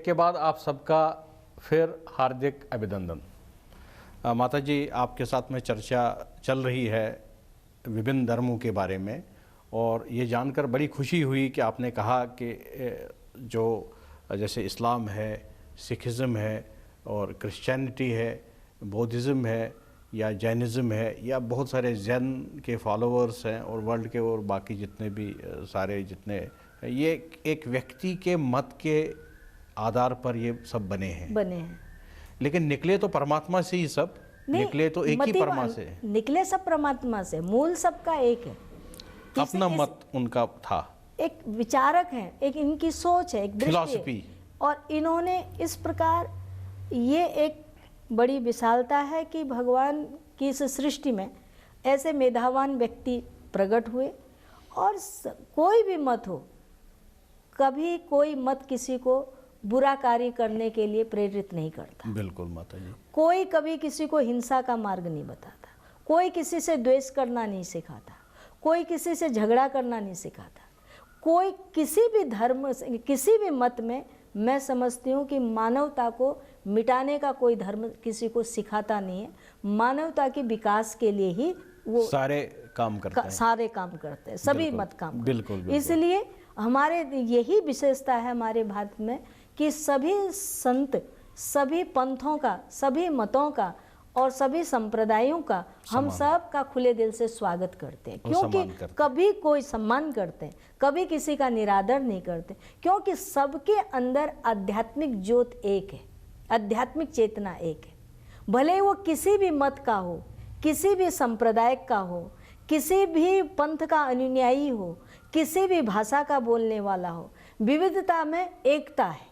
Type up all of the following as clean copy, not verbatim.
के बाद आप सबका फिर हार्दिक अभिनंदन। माता जी, आपके साथ में चर्चा चल रही है विभिन्न धर्मों के बारे में, और ये जानकर बड़ी खुशी हुई कि आपने कहा कि जो जैसे इस्लाम है, सिखिज़म है और क्रिश्चियनिटी है, बौद्धिज़्म है या जैनिज़्म है, या बहुत सारे जैन के फॉलोअर्स हैं और वर्ल्ड के और बाकी जितने भी सारे जितने, ये एक व्यक्ति के मत के आधार पर ये सब बने हैं। लेकिन निकले तो परमात्मा से ही सब, निकले तो एक ही परमात्मा से निकले, सब परमात्मा से, मूल सबका एक है। अपना मत उनका था, एक विचारक है, एक इनकी सोच है, एक फिलॉसफी, और इन्होंने इस प्रकार, ये एक बड़ी विशालता है कि भगवान की इस सृष्टि में ऐसे मेधावान व्यक्ति प्रकट हुए, और कोई भी मत हो, कभी कोई मत किसी को बुरा कार्य करने के लिए प्रेरित नहीं करता। बिल्कुल माता जी। कोई कभी किसी को हिंसा का मार्ग नहीं बताता, कोई किसी से द्वेष करना नहीं सिखाता, कोई किसी से झगड़ा करना नहीं सिखाता, कोई किसी भी धर्म, किसी भी मत में मैं समझती हूँ कि मानवता को मिटाने का कोई धर्म किसी को सिखाता नहीं है। मानवता के विकास के लिए ही वो सारे काम करते हैं, सारे काम करते हैं, सभी मत काम। बिल्कुल। इसलिए हमारे यही विशेषता है हमारे भारत में कि सभी संत, सभी पंथों का, सभी मतों का और सभी संप्रदायों का हम सब का खुले दिल से स्वागत करते हैं, क्योंकि कभी कोई सम्मान करते हैं, कभी किसी का निरादर नहीं करते, क्योंकि सबके अंदर आध्यात्मिक ज्योत एक है, आध्यात्मिक चेतना एक है। भले वो किसी भी मत का हो, किसी भी संप्रदाय का हो, किसी भी पंथ का अनुयायी हो, किसी भी भाषा का बोलने वाला हो, विविधता में एकता है।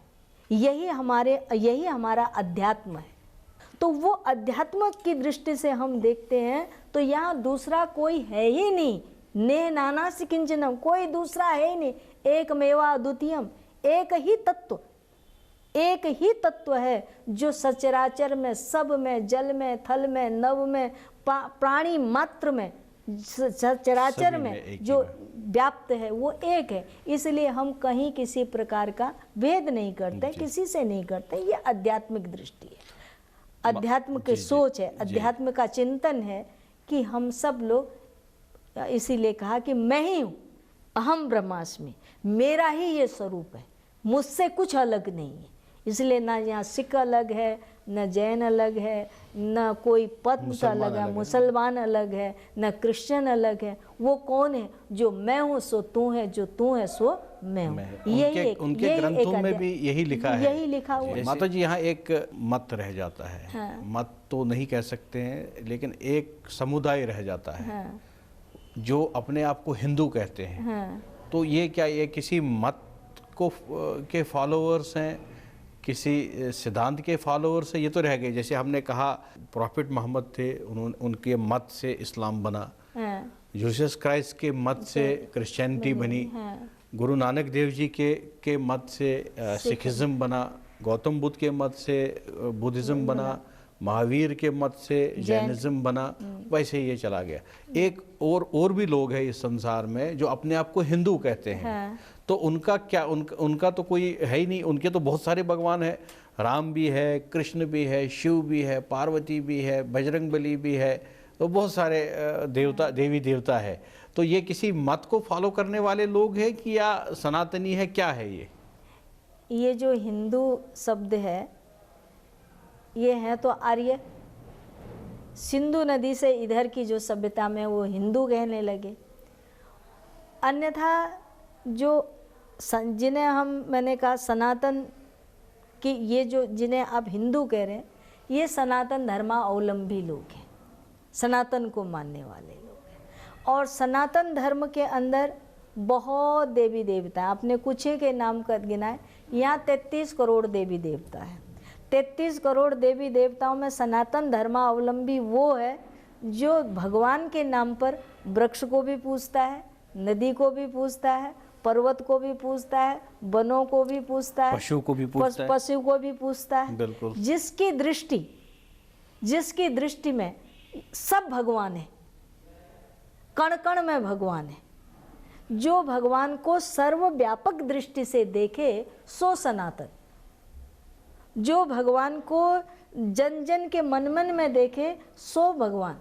यही हमारा अध्यात्म है। तो वो अध्यात्म की दृष्टि से हम देखते हैं तो यहाँ दूसरा कोई है ही नहीं, ने नानासि किंचनम, कोई दूसरा है ही नहीं, एकमेवा अद्वितीयम, एक ही तत्व है जो सचराचर में, सब में, जल में, थल में, नभ में, प्राणी मात्र में, सचराचर में जो व्याप्त है वो एक है। इसलिए हम कहीं किसी प्रकार का भेद नहीं करते, किसी से नहीं करते। ये आध्यात्मिक दृष्टि है, अध्यात्म की सोच है, अध्यात्म का चिंतन है कि हम सब लोग, इसीलिए कहा कि मैं ही हूँ, अहम ब्रह्मास्मि, मेरा ही ये स्वरूप है, मुझसे कुछ अलग नहीं है। इसलिए ना यहाँ सिख अलग है, न जैन अलग है, न कोई पंथ अलग है, मुसलमान अलग है, न क्रिश्चियन अलग है। वो कौन है? जो मैं हूँ सो तू है, जो तू है सो मैं हूँ। यही उनके ग्रंथों में भी यही लिखा है, यही लिखा हुआ। माता जी, यहाँ एक मत रह जाता है, हाँ। मत तो नहीं कह सकते हैं, लेकिन एक समुदाय रह जाता है, हाँ। जो अपने आप को हिंदू कहते हैं, हाँ। तो ये क्या, ये किसी मत को के फॉलोअर्स हैं, किसी सिद्धांत के फॉलोअर्स से? ये तो रह गए, जैसे हमने कहा प्रॉफिट मोहम्मद थे, उनके मत से इस्लाम बना, जीसस क्राइस्ट के मत से क्रिश्चियनिटी बनी, गुरु नानक देव जी के मत से सिखिज्म बना, गौतम बुद्ध के मत से बुद्धिज्म बना, महावीर के मत से जैनिज्म बना, वैसे ये चला गया। एक और भी लोग हैं इस संसार में जो अपने आप को हिंदू कहते हैं, तो उनका क्या, उनका तो कोई है ही नहीं। उनके तो बहुत सारे भगवान हैं, राम भी है, कृष्ण भी है, शिव भी है, पार्वती भी है, बजरंगबली भी है, तो बहुत सारे देवी देवता है। तो ये किसी मत को फॉलो करने वाले लोग हैं कि या सनातनी है, क्या है ये जो हिंदू शब्द है, ये है तो आर्य, सिंधु नदी से इधर की जो सभ्यता में वो हिंदू कहने लगे। अन्यथा जो मैंने कहा सनातन की, ये जो जिन्हें आप हिंदू कह रहे हैं, ये सनातन धर्मावलंबी लोग हैं, सनातन को मानने वाले लोग हैं। और सनातन धर्म के अंदर बहुत देवी देवता हैं। आपने कुछ ही के नाम कर गिनाए, यहाँ 33 करोड़ देवी देवता है। 33 करोड़ देवी देवताओं में सनातन धर्मावलंबी वो है जो भगवान के नाम पर वृक्ष को भी पूजता है, नदी को भी पूजता है, पर्वत को भी पूजता है, वनों को भी पूजता है, पशु को भी पूजता है। बिल्कुल। जिसकी दृष्टि में सब भगवान है, कण कण में भगवान है। जो भगवान को सर्वव्यापक दृष्टि से देखे सो सनातन, जो भगवान को जन जन के मन मन में देखे सो भगवान,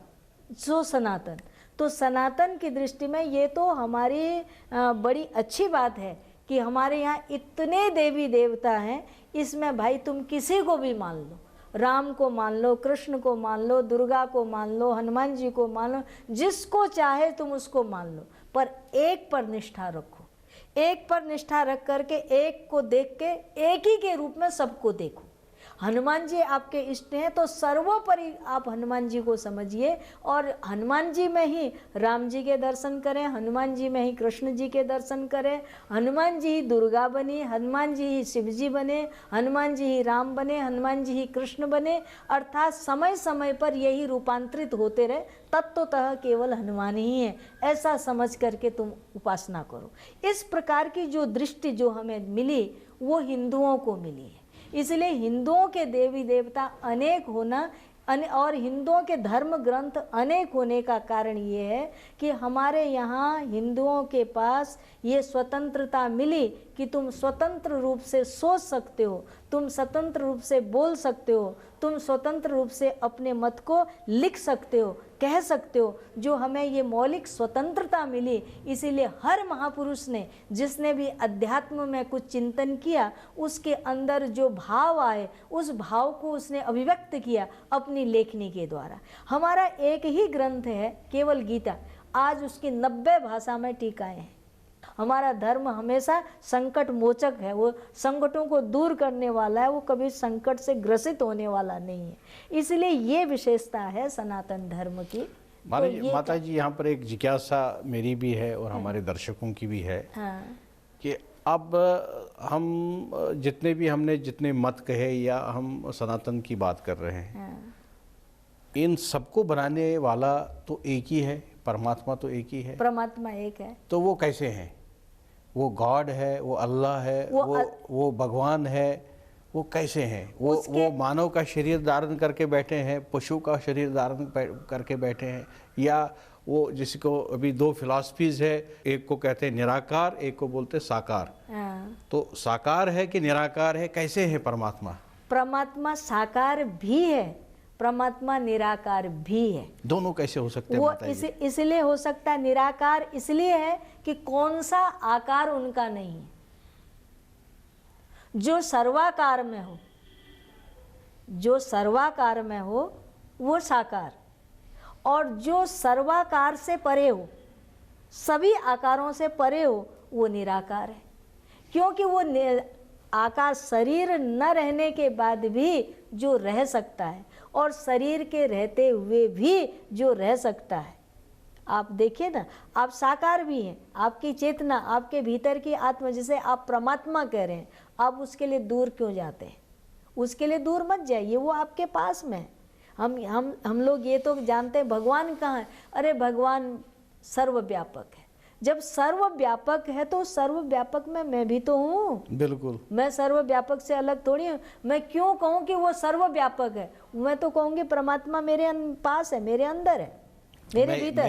सो सनातन। तो सनातन की दृष्टि में ये तो हमारी बड़ी अच्छी बात है कि हमारे यहाँ इतने देवी देवता हैं। इसमें भाई तुम किसी को भी मान लो, राम को मान लो, कृष्ण को मान लो, दुर्गा को मान लो, हनुमान जी को मान लो, जिसको चाहे तुम उसको मान लो, पर एक पर निष्ठा रखो। एक पर निष्ठा रख करके एक को देख के एक ही के रूप में सबको देखो। हनुमान जी आपके इष्ट हैं तो सर्वोपरि आप हनुमान जी को समझिए और हनुमान जी में ही राम जी के दर्शन करें, हनुमान जी में ही कृष्ण जी के दर्शन करें, हनुमान जी ही दुर्गा बनी, हनुमान जी ही शिव जी बने, हनुमान जी ही राम बने, हनुमान जी ही कृष्ण बने। अर्थात समय समय पर यही रूपांतरित होते रहे, तत्वतः केवल हनुमान ही है, ऐसा समझ करके तुम उपासना करो। इस प्रकार की जो दृष्टि जो हमें मिली वो हिंदुओं को मिली है। इसलिए हिंदुओं के देवी देवता अनेक होना और हिंदुओं के धर्म ग्रंथ अनेक होने का कारण ये है कि हमारे यहाँ हिंदुओं के पास ये स्वतंत्रता मिली कि तुम स्वतंत्र रूप से सोच सकते हो, तुम स्वतंत्र रूप से बोल सकते हो, तुम स्वतंत्र रूप से अपने मत को लिख सकते हो, कह सकते हो। जो हमें ये मौलिक स्वतंत्रता मिली, इसीलिए हर महापुरुष ने जिसने भी अध्यात्म में कुछ चिंतन किया, उसके अंदर जो भाव आए उस भाव को उसने अभिव्यक्त किया अपनी लेखनी के द्वारा। हमारा एक ही ग्रंथ है केवल गीता, आज उसकी 90 भाषा में टीकाएं हैं। हमारा धर्म हमेशा संकट मोचक है, वो संकटों को दूर करने वाला है, वो कभी संकट से ग्रसित होने वाला नहीं है। इसलिए ये विशेषता है सनातन धर्म की। माता जी यहाँ पर एक जिज्ञासा मेरी भी है और हमारे दर्शकों की भी है। हाँ। कि अब हम जितने मत कहे या हम सनातन की बात कर रहे हैं, हाँ। इन सबको बनाने वाला तो एक ही है, परमात्मा तो एक ही है। परमात्मा एक है। तो वो कैसे हैं? वो गॉड है, वो अल्लाह है, वो भगवान है, वो कैसे हैं? वो मानव का शरीर धारण करके बैठे हैं, पशु का शरीर धारण करके बैठे हैं, या वो जिसको अभी दो फिलॉसफीज है, एक को कहते हैं निराकार, एक को बोलते हैं साकार। तो साकार है कि निराकार है? कैसे है परमात्मा? परमात्मा साकार भी है, परमात्मा निराकार भी है। दोनों कैसे हो सकते हैं? वो इसलिए हो सकता है निराकार, इसलिए है कि कौन सा आकार उनका नहीं है। जो सर्वाकार में हो, जो सर्वाकार में हो वो साकार, और जो सर्वाकार से परे हो, सभी आकारों से परे हो, वो निराकार है। क्योंकि वो आकार शरीर न रहने के बाद भी जो रह सकता है और शरीर के रहते हुए भी जो रह सकता है। आप देखिए ना, आप साकार भी हैं, आपकी चेतना, आपके भीतर की आत्मा, जिसे आप परमात्मा कह रहे हैं, आप उसके लिए दूर क्यों जाते हैं? उसके लिए दूर मत जाइए, वो आपके पास में है। हम लोग ये तो जानते हैं भगवान कहाँ है। अरे भगवान सर्वव्यापक है। जब सर्वव्यापक है तो सर्वव्यापक में मैं भी तो हूँ। बिल्कुल, मैं सर्वव्यापक से अलग थोड़ी हूँ। मैं क्यों कहूँ कि वो सर्वव्यापक है? मैं तो कहूँगी परमात्मा मेरे पास है, मेरे अंदर है, मेरे भीतर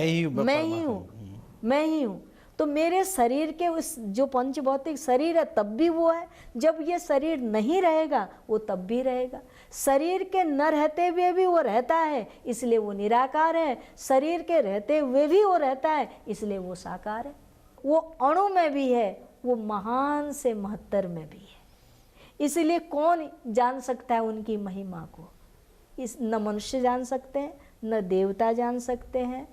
मैं ही हूँ। तो मेरे शरीर के उस जो पंचभौतिक शरीर है तब भी वो है, जब ये शरीर नहीं रहेगा वो तब भी रहेगा। शरीर के न रहते हुए भी वो रहता है, इसलिए वो निराकार है। शरीर के रहते हुए भी वो रहता है, इसलिए वो साकार है। वो अणु में भी है, वो महान से महत्तर में भी है। इसलिए कौन जान सकता है उनकी महिमा को? न मनुष्य जान सकते हैं, न देवता जान सकते हैं,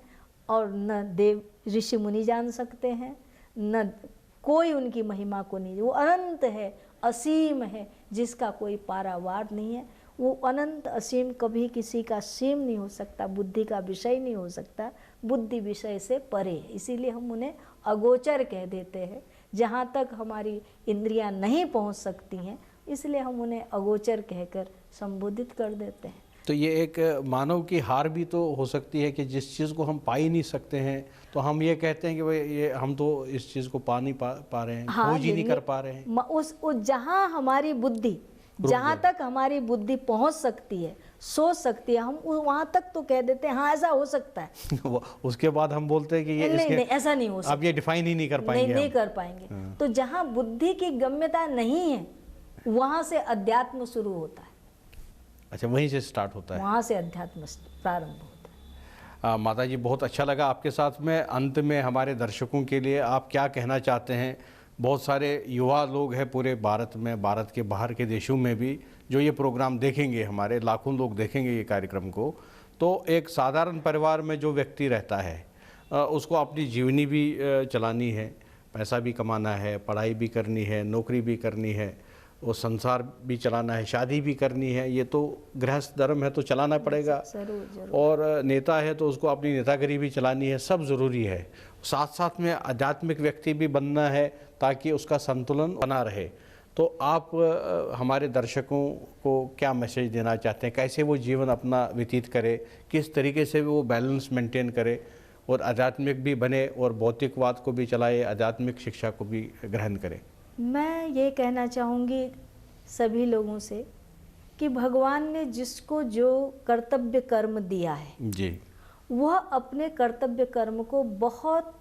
और न देव ऋषि मुनि जान सकते हैं, न कोई उनकी महिमा को नहीं। वो अनंत है, असीम है, जिसका कोई पारावार नहीं है। वो अनंत असीम कभी किसी का सीम नहीं हो सकता, बुद्धि का विषय नहीं हो सकता, बुद्धि विषय से परे है। इसीलिए हम उन्हें अगोचर कह देते हैं। जहाँ तक हमारी इंद्रियां नहीं पहुँच सकती हैं, इसलिए हम उन्हें अगोचर कहकर संबोधित कर देते हैं। तो ये एक मानव की हार भी तो हो सकती है कि जिस चीज़ को हम पा ही नहीं सकते हैं, तो हम ये कहते हैं कि भाई ये हम तो इस चीज़ को पा नहीं पा रहे हैं, खोज ही नहीं कर पा रहे हैं। उस जहाँ हमारी बुद्धि, जहाँ तक हमारी बुद्धि पहुँच सकती है, सोच सकती है, हम वहाँ तक तो कह देते हैं हाँ ऐसा हो सकता है। उसके बाद हम बोलते हैं कि ये नहीं, ऐसा नहीं हो सकता, आप ये डिफाइन ही नहीं कर पाएंगे। नहीं कर पाएंगे। तो जहाँ बुद्धि की गम्यता नहीं है, वहाँ से अध्यात्म शुरू होता है। अच्छा, वहीं से स्टार्ट होता है, वहाँ से अध्यात्म प्रारंभ होता है। माता जी बहुत अच्छा लगा आपके साथ में। अंत में हमारे दर्शकों के लिए आप क्या कहना चाहते हैं? बहुत सारे युवा लोग हैं पूरे भारत में, भारत के बाहर के देशों में भी, जो ये प्रोग्राम देखेंगे, हमारे लाखों लोग देखेंगे ये कार्यक्रम को। तो एक साधारण परिवार में जो व्यक्ति रहता है उसको अपनी जीवनी भी चलानी है, पैसा भी कमाना है, पढ़ाई भी करनी है, नौकरी भी करनी है, और संसार भी चलाना है, शादी भी करनी है। ये तो गृहस्थ धर्म है तो चलाना पड़ेगा। जरूर। और नेता है तो उसको अपनी नेतागिरी भी चलानी है, सब ज़रूरी है। साथ साथ में आध्यात्मिक व्यक्ति भी बनना है ताकि उसका संतुलन बना रहे। तो आप हमारे दर्शकों को क्या मैसेज देना चाहते हैं? कैसे वो जीवन अपना व्यतीत करे, किस तरीके से वो बैलेंस मेंटेन करे और आध्यात्मिक भी बने और भौतिकवाद को भी चलाए, आध्यात्मिक शिक्षा को भी ग्रहण करे? मैं ये कहना चाहूँगी सभी लोगों से कि भगवान ने जिसको जो कर्तव्य कर्म दिया है जी, वह अपने कर्तव्य कर्म को बहुत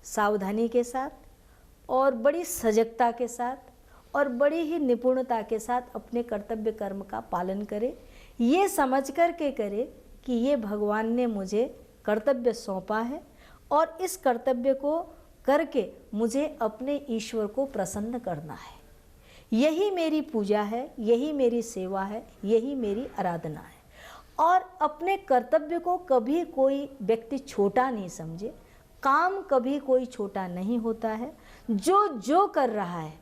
सावधानी के साथ और बड़ी सजगता के साथ और बड़ी ही निपुणता के साथ अपने कर्तव्य कर्म का पालन करे, ये समझ कर के करे कि ये भगवान ने मुझे कर्तव्य सौंपा है और इस कर्तव्य को करके मुझे अपने ईश्वर को प्रसन्न करना है। यही मेरी पूजा है, यही मेरी सेवा है, यही मेरी आराधना है। और अपने कर्तव्य को कभी कोई व्यक्ति छोटा नहीं समझे, काम कभी कोई छोटा नहीं होता है। जो जो कर रहा है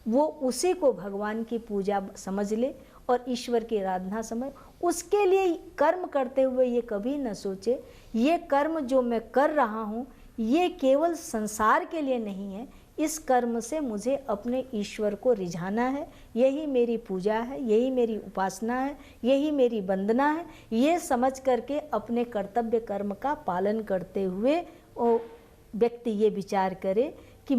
वो उसी को भगवान की पूजा समझ ले और ईश्वर की आराधना समझ। उसके लिए कर्म करते हुए ये कभी न सोचे ये कर्म जो मैं कर रहा हूँ ये केवल संसार के लिए नहीं है, इस कर्म से मुझे अपने ईश्वर को रिझाना है, यही मेरी पूजा है, यही मेरी उपासना है, यही मेरी वंदना है। ये समझ करके अपने कर्तव्य कर्म का पालन करते हुए वो व्यक्ति ये विचार करे कि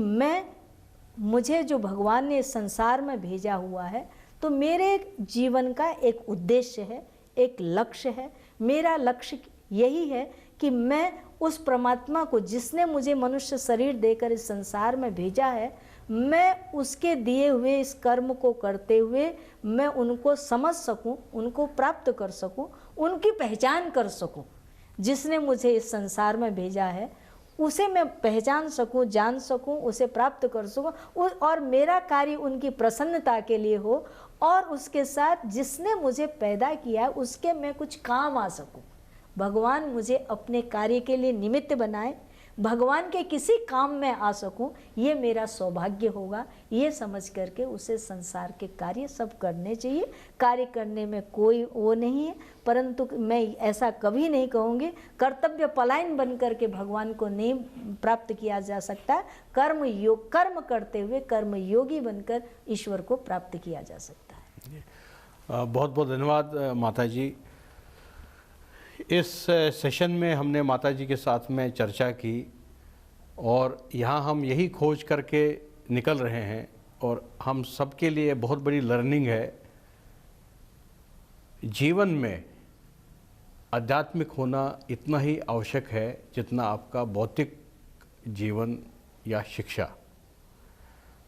मुझे जो भगवान ने संसार में भेजा हुआ है तो मेरे जीवन का एक उद्देश्य है, एक लक्ष्य है। मेरा लक्ष्य यही है कि मैं उस परमात्मा को जिसने मुझे मनुष्य शरीर देकर इस संसार में भेजा है, मैं उसके दिए हुए इस कर्म को करते हुए मैं उनको समझ सकूं, उनको प्राप्त कर सकूं, उनकी पहचान कर सकूं। जिसने मुझे इस संसार में भेजा है उसे मैं पहचान सकूं, जान सकूं, उसे प्राप्त कर सकूं और मेरा कार्य उनकी प्रसन्नता के लिए हो और उसके साथ जिसने मुझे पैदा किया उसके मैं कुछ काम आ सकूं। भगवान मुझे अपने कार्य के लिए निमित्त बनाए, भगवान के किसी काम में आ सकूं, ये मेरा सौभाग्य होगा। ये समझ करके उसे संसार के कार्य सब करने चाहिए। कार्य करने में कोई वो नहीं है, परंतु मैं ऐसा कभी नहीं कहूँगी कर्तव्य पलायन बन करके भगवान को नहीं प्राप्त किया जा सकता। कर्म करते हुए कर्म योगी बनकर ईश्वर को प्राप्त किया जा सकता है। बहुत बहुत धन्यवाद माता जी। इस सेशन में हमने माता जी के साथ में चर्चा की और यहाँ हम यही खोज करके निकल रहे हैं और हम सबके लिए बहुत बड़ी लर्निंग है। जीवन में आध्यात्मिक होना इतना ही आवश्यक है जितना आपका भौतिक जीवन या शिक्षा।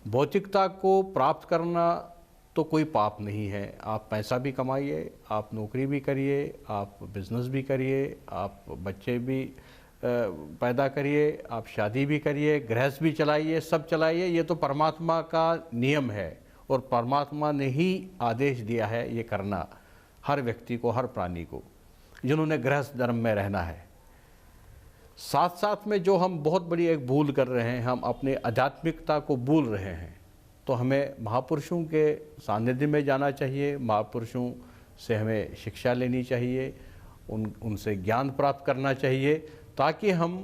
भौतिकता को प्राप्त करना तो कोई पाप नहीं है। आप पैसा भी कमाइए, आप नौकरी भी करिए, आप बिजनेस भी करिए, आप बच्चे भी पैदा करिए, आप शादी भी करिए, गृहस्थ भी चलाइए, सब चलाइए। ये तो परमात्मा का नियम है और परमात्मा ने ही आदेश दिया है ये करना हर व्यक्ति को, हर प्राणी को, जिन्होंने गृहस्थ धर्म में रहना है। साथ साथ में जो हम बहुत बड़ी एक भूल कर रहे हैं, हम अपने आध्यात्मिकता को भूल रहे हैं। तो हमें महापुरुषों के सानिध्य में जाना चाहिए, महापुरुषों से हमें शिक्षा लेनी चाहिए, उनसे ज्ञान प्राप्त करना चाहिए ताकि हम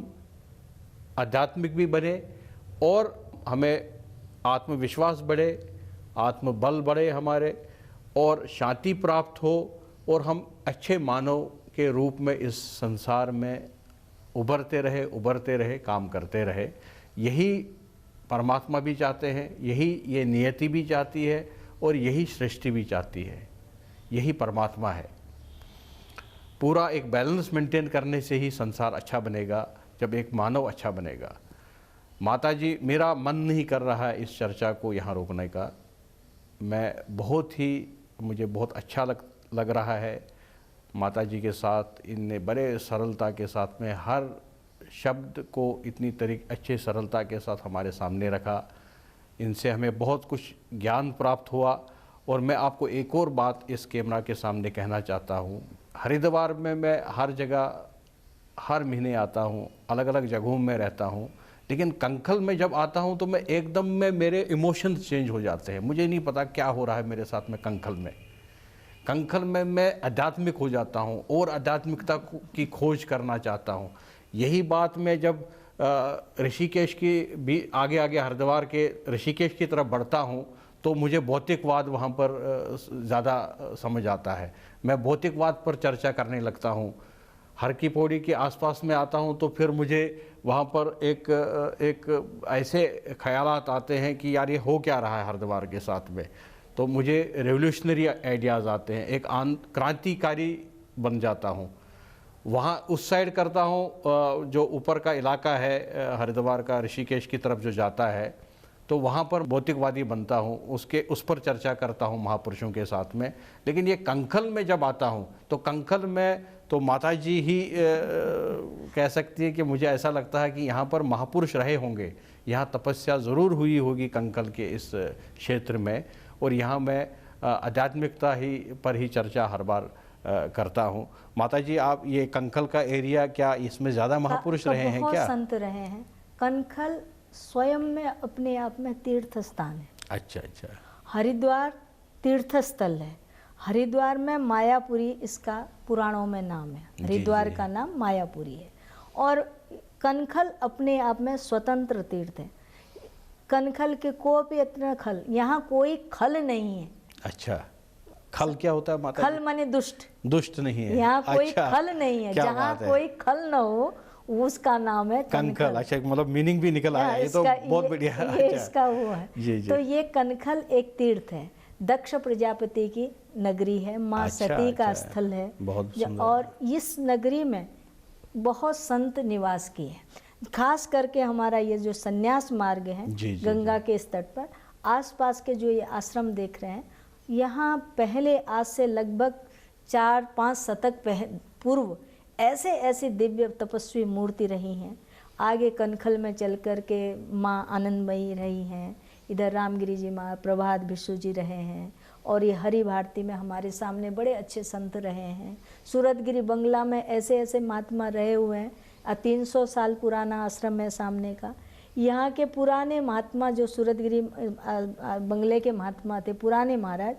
आध्यात्मिक भी बने और हमें आत्मविश्वास बढ़े, आत्मबल बढ़े हमारे और शांति प्राप्त हो और हम अच्छे मानव के रूप में इस संसार में उभरते रहे, काम करते रहे। यही परमात्मा भी चाहते हैं, यही ये नियति भी चाहती है और यही सृष्टि भी चाहती है, यही परमात्मा है। पूरा एक बैलेंस मेंटेन करने से ही संसार अच्छा बनेगा, जब एक मानव अच्छा बनेगा। माता जी, मेरा मन नहीं कर रहा है इस चर्चा को यहाँ रोकने का। मुझे बहुत अच्छा लग रहा है। माता जी के साथ इनने बड़े सरलता के साथ में हर शब्द को इतनी अच्छे सरलता के साथ हमारे सामने रखा। इनसे हमें बहुत कुछ ज्ञान प्राप्त हुआ। और मैं आपको एक और बात इस कैमरा के सामने कहना चाहता हूँ। हरिद्वार में मैं हर जगह हर महीने आता हूँ, अलग अलग जगहों में रहता हूँ, लेकिन कंखल में जब आता हूँ तो मैं एकदम में मेरे इमोशंस चेंज हो जाते हैं। मुझे नहीं पता क्या हो रहा है मेरे साथ में। कंखल में मैं आध्यात्मिक हो जाता हूँ और आध्यात्मिकता की खोज करना चाहता हूँ। यही बात मैं जब ऋषिकेश की भी आगे आगे हरिद्वार के ऋषिकेश की तरफ बढ़ता हूँ तो मुझे भौतिकवाद वहाँ पर ज़्यादा समझ आता है। मैं भौतिकवाद पर चर्चा करने लगता हूँ। हर की पौड़ी के आसपास में आता हूँ तो फिर मुझे वहाँ पर एक ऐसे ख्यालात आते हैं कि यार ये हो क्या रहा है हरिद्वार के साथ में। तो मुझे रेवोल्यूशनरी आइडियाज़ आते हैं, एक क्रांतिकारी बन जाता हूँ। वहाँ उस साइड करता हूँ, जो ऊपर का इलाका है हरिद्वार का, ऋषिकेश की तरफ जो जाता है, तो वहाँ पर भौतिकवादी बनता हूँ, उस पर चर्चा करता हूँ महापुरुषों के साथ में। लेकिन ये कंखल में जब आता हूँ तो कंखल में तो माता जी ही कह सकती है कि मुझे ऐसा लगता है कि यहाँ पर महापुरुष रहे होंगे, यहाँ तपस्या ज़रूर हुई होगी कंखल के इस क्षेत्र में। और यहाँ मैं आध्यात्मिकता पर ही चर्चा हर बार करता हूँ। माता जी, आप ये कंखल का एरिया, क्या इसमें ज़्यादा महापुरुष रहे हैं क्या? संत रहे हैं। कंखल स्वयं में अपने आप में तीर्थ स्थान है। अच्छा अच्छा। हरिद्वार तीर्थ स्थल है। हरिद्वार में मायापुरी इसका पुराणों में नाम है। हरिद्वार का नाम मायापुरी है। और कनखल अपने आप में स्वतंत्र तीर्थ है। कनखल के को भी इतना खल, यहाँ कोई खल नहीं है। अच्छा, खल क्या होता है माता? खल माने दुष्ट। दुष्ट नहीं है, यहाँ कोई अच्छा, खल नहीं है। जहाँ कोई खल न हो उसका नाम है कनखल। अच्छा, मतलब मीनिंग भी निकल आया। ये तो बहुत बढ़िया है। ये इसका वो है। जी। तो ये कनखल एक तीर्थ है, दक्ष प्रजापति की नगरी है, माँ सती का स्थल है। बहुत सुंदर। और इस नगरी में बहुत संत निवास किए हैं। खास करके हमारा ये जो संन्यास मार्ग है गंगा के इस तट पर, आसपास के जो ये आश्रम देख रहे हैं, यहाँ पहले आज से लगभग 4-5 शतक पूर्व ऐसे ऐसी दिव्य तपस्वी मूर्ति रही हैं। आगे कनखल में चल कर के माँ आनंदमयी रही हैं, इधर रामगिरी जी माँ प्रभात विष्णु जी रहे हैं, और ये हरि भारती में हमारे सामने बड़े अच्छे संत रहे हैं। सूरतगिरी बंगला में ऐसे ऐसे महात्मा रहे हुए हैं। 300 साल पुराना आश्रम है सामने का। यहाँ के पुराने महात्मा जो सूरतगिरी बंगले के महात्मा थे, पुराने महाराज,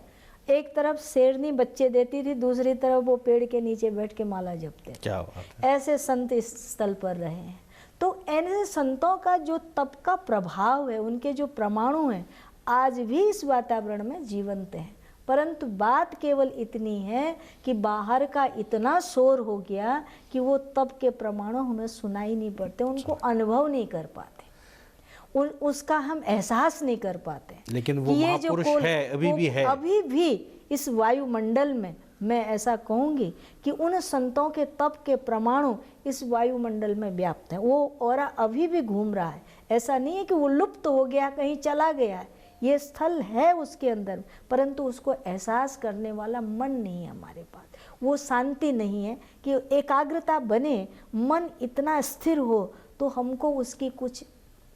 एक तरफ शेरनी बच्चे देती थी, दूसरी तरफ वो पेड़ के नीचे बैठ के माला जपते। क्या बात है। ऐसे संत इस स्थल पर रहे हैं। तो ऐसे संतों का जो तप का प्रभाव है, उनके जो परमाणु हैं, आज भी इस वातावरण में जीवंत हैं। परंतु बात केवल इतनी है कि बाहर का इतना शोर हो गया कि वो तप के परमाणु हमें सुनाई नहीं पड़ते, उनको अनुभव नहीं कर पाते, उसका हम एहसास नहीं कर पाते। लेकिन वो महापुरुष है, अभी भी इस वायुमंडल में मैं ऐसा कहूँगी कि उन संतों के तप के परमाणु इस वायुमंडल में व्याप्त है। वो ऑरा अभी भी घूम रहा है। ऐसा नहीं है कि वो लुप्त हो गया, कहीं चला गया है। ये स्थल है उसके अंदर, परंतु उसको एहसास करने वाला मन नहीं है हमारे पास। वो शांति नहीं है कि एकाग्रता बने, मन इतना स्थिर हो तो हमको उसकी कुछ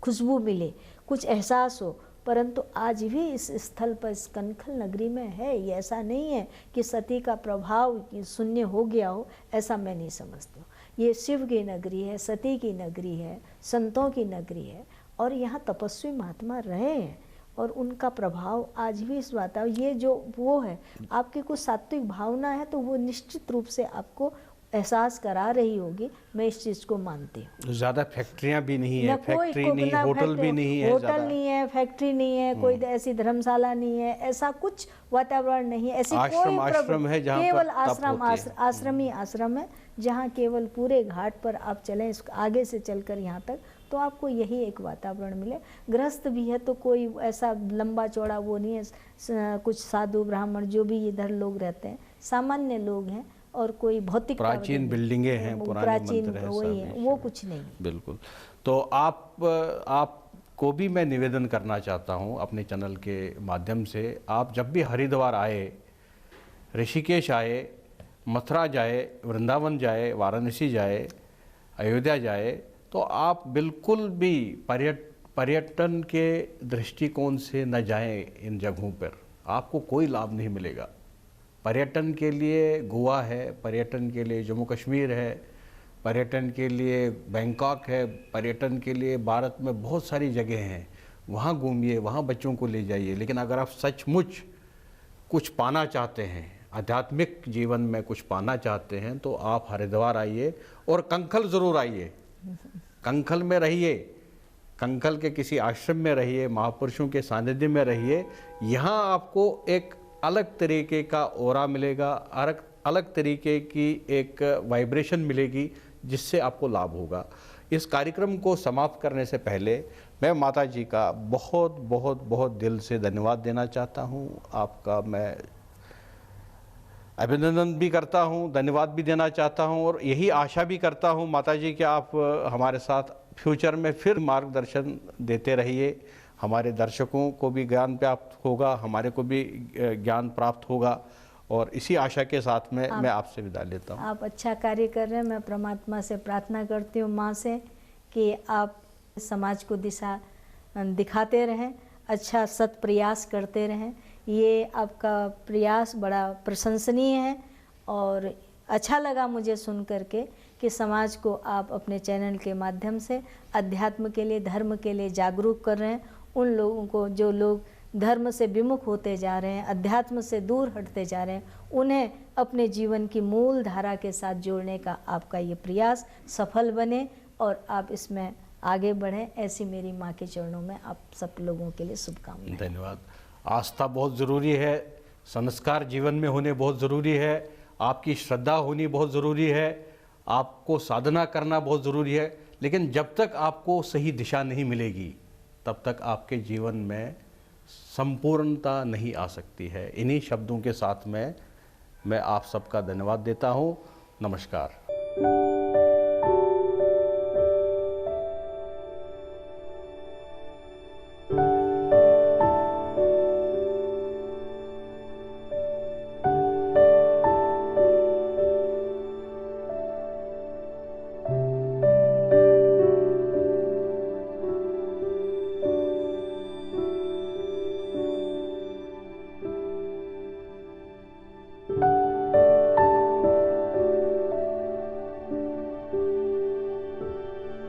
खुशबू मिले, कुछ एहसास हो। परंतु आज भी इस स्थल पर, इस कनखल नगरी में है। ये ऐसा नहीं है कि सती का प्रभाव शून्य हो गया हो, ऐसा मैं नहीं समझती हूँ। ये शिव की नगरी है, सती की नगरी है, संतों की नगरी है, और यहाँ तपस्वी महात्मा रहे हैं और उनका प्रभाव आज भी इस वातावरण, ये जो वो है, आपकी कुछ सात्विक भावना है तो वो निश्चित रूप से आपको एहसास करा रही होगी। मैं इस चीज़ को मानती हूँ। ज़्यादा फैक्ट्रियाँ भी नहीं है, फैक्ट्री नहीं, होटल भी नहीं है, होटल नहीं है, फैक्ट्री नहीं है, कोई ऐसी धर्मशाला नहीं है, ऐसा कुछ वातावरण नहीं है। ऐसी कोई आश्रम है जहाँ केवल आश्रम ही आश्रम है, जहाँ केवल पूरे घाट पर आप चलें, आगे से चलकर यहाँ तक, तो आपको यही एक वातावरण मिले। गृहस्थ भी है तो कोई ऐसा लंबा चौड़ा वो नहीं है। कुछ साधु ब्राह्मण जो भी इधर लोग रहते हैं, सामान्य लोग हैं, और कोई भौतिक प्राचीन बिल्डिंगें हैं, प्राचीन वही है, वो कुछ नहीं। बिल्कुल। तो आपको भी मैं निवेदन करना चाहता हूँ अपने चैनल के माध्यम से, आप जब भी हरिद्वार आए ऋषिकेश आए, मथुरा जाए, वृंदावन जाए, वाराणसी जाए, अयोध्या जाए, तो आप बिल्कुल भी पर्यटन के दृष्टिकोण से न जाएं इन जगहों पर, आपको कोई लाभ नहीं मिलेगा। पर्यटन के लिए गोवा है, पर्यटन के लिए जम्मू कश्मीर है, पर्यटन के लिए बैंकॉक है, पर्यटन के लिए भारत में बहुत सारी जगह हैं, वहाँ घूमिए, वहाँ बच्चों को ले जाइए। लेकिन अगर आप सचमुच कुछ पाना चाहते हैं, आध्यात्मिक जीवन में कुछ पाना चाहते हैं, तो आप हरिद्वार आइए और कंखल ज़रूर आइए, कंखल में रहिए, कंखल के किसी आश्रम में रहिए, महापुरुषों के सानिध्य में रहिए। यहाँ आपको एक अलग तरीके का ऑरा मिलेगा, अलग तरीके की एक वाइब्रेशन मिलेगी, जिससे आपको लाभ होगा। इस कार्यक्रम को समाप्त करने से पहले मैं माता जी का बहुत बहुत बहुत दिल से धन्यवाद देना चाहता हूँ। आपका मैं अभिनंदन भी करता हूँ, धन्यवाद भी देना चाहता हूँ, और यही आशा भी करता हूँ माता जी कि आप हमारे साथ फ्यूचर में फिर मार्गदर्शन देते रहिए। हमारे दर्शकों को भी ज्ञान प्राप्त होगा, हमारे को भी ज्ञान प्राप्त होगा, और इसी आशा के साथ में मैं आपसे विदा लेता हूँ। आप अच्छा कार्य कर रहे हैं। मैं परमात्मा से प्रार्थना करती हूँ, माँ से, कि आप समाज को दिशा दिखाते रहें, अच्छा सत प्रयास करते रहें। ये आपका प्रयास बड़ा प्रशंसनीय है, और अच्छा लगा मुझे सुन करके कि समाज को आप अपने चैनल के माध्यम से अध्यात्म के लिए, धर्म के लिए जागरूक कर रहे हैं। उन लोगों को जो लोग धर्म से विमुख होते जा रहे हैं, अध्यात्म से दूर हटते जा रहे हैं, उन्हें अपने जीवन की मूल धारा के साथ जोड़ने का आपका ये प्रयास सफल बने और आप इसमें आगे बढ़ें। ऐसी मेरी माँ के चरणों में आप सब लोगों के लिए शुभकामनाएं। धन्यवाद। आस्था बहुत ज़रूरी है, संस्कार जीवन में होने बहुत ज़रूरी है, आपकी श्रद्धा होनी बहुत ज़रूरी है, आपको साधना करना बहुत ज़रूरी है। लेकिन जब तक आपको सही दिशा नहीं मिलेगी, तब तक आपके जीवन में संपूर्णता नहीं आ सकती है। इन्हीं शब्दों के साथ में मैं आप सबका धन्यवाद देता हूँ। नमस्कार।